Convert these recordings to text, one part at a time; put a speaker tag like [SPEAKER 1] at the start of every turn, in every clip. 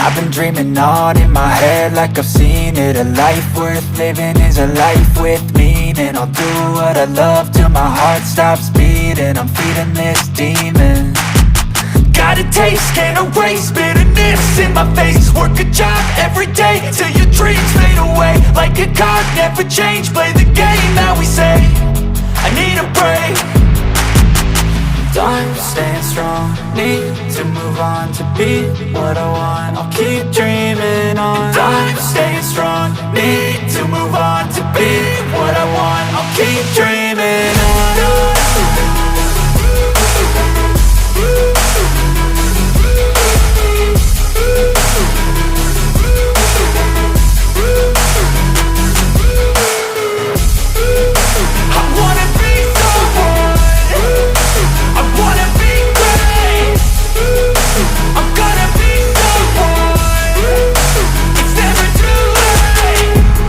[SPEAKER 1] I've been dreaming on in my head like I've seen it. A life worth living is a life with meaning. I'll do what I love till my heart stops beating. I'm feeding this demon. Got a taste, can't erase bitterness in my face. Work a job every day till your dreams fade away. Like a card, never change, play the game that we say. I need a break. Time staying strong, need to move on to be what I want. I'll keep dreaming on. Time staying strong, need to move on to be what I want. I'll keep dreaming on.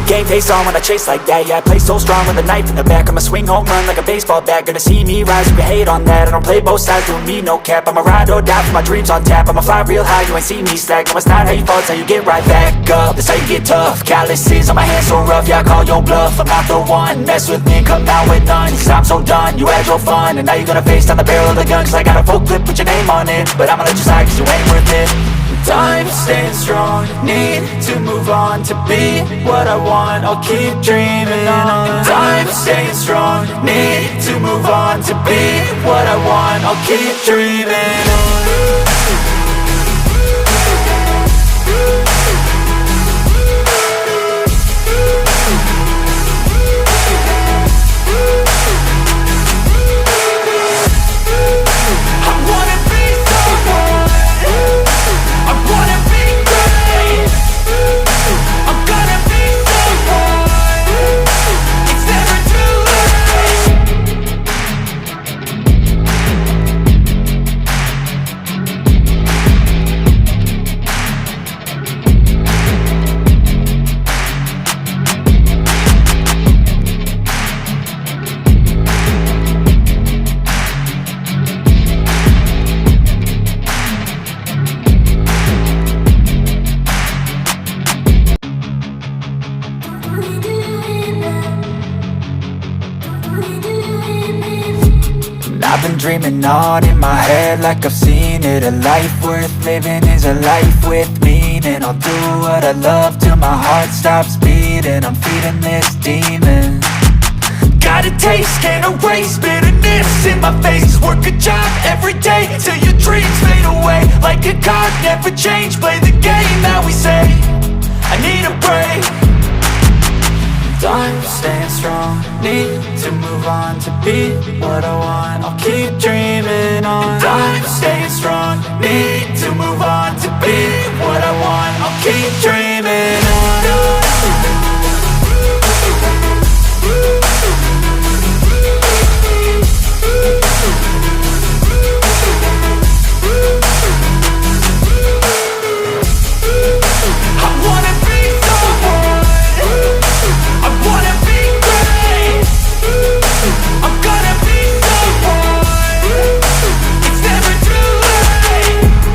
[SPEAKER 1] Game face on when I chase like that. Yeah, I play so strong with a knife in the back. I'ma swing home run like a baseball bat. Gonna see me rise if you hate on that. I don't play both sides, doing me no cap. I'ma ride or die for my dreams on tap. I'ma fly real high, you ain't see me slack. No, it's not how you fall, it's how you get right back up. That's how you get tough. Calluses on my hands so rough, yeah, I call your bluff. I'm not the one, mess with me and come out with none. Cause I'm so done, you had your fun. And now you're gonna face down the barrel of the gun. Cause I got a full clip with your name on it. But I'ma let you slide cause you ain't worth it. Time staying strong, need to move on to be what I want. I'll keep dreaming on. Time staying strong, need to move on to be what I want. I'll keep dreaming on. I've been dreaming on in my head like I've seen it. A life worth living is a life with meaning. I'll do what I love till my heart stops beating. I'm feeding this demon. Got a taste, can't erase bitterness in my face. Work a job every day till your dreams fade away. Like a card, never change, play the game that we say. I need a break. Time staying strong, need to move on to be what I want. I'll keep dreaming on. Time staying strong, need to move on to be what I want. I'll keep dreaming on.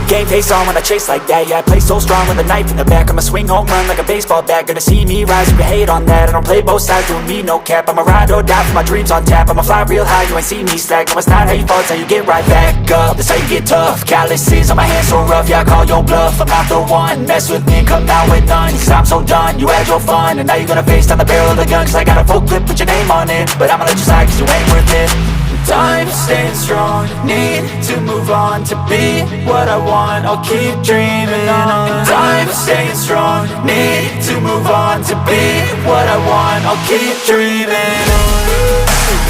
[SPEAKER 1] Game face on when I chase like that. Yeah, I play so strong with a knife in the back. I'ma swing home run like a baseball bat. Gonna see me rise if you hate on that. I don't play both sides, doing me no cap. I'ma ride or die for my dreams on tap. I'ma fly real high, you ain't see me slack. No, it's not how you fall, it's how you get right back up. That's how you get tough. Calluses on my hands so rough, yeah, I call your bluff. I'm not the one, mess with me and come out with none. Cause I'm so done, you had your fun. And now you're gonna face down the barrel of the gun. Cause I got a full clip with your name on it. But I'ma let you slide cause you ain't worth it. Time staying strong, need to move on to be what I want. I'll keep dreaming on. Time staying strong, need to move on to be what I want. I'll keep dreaming on.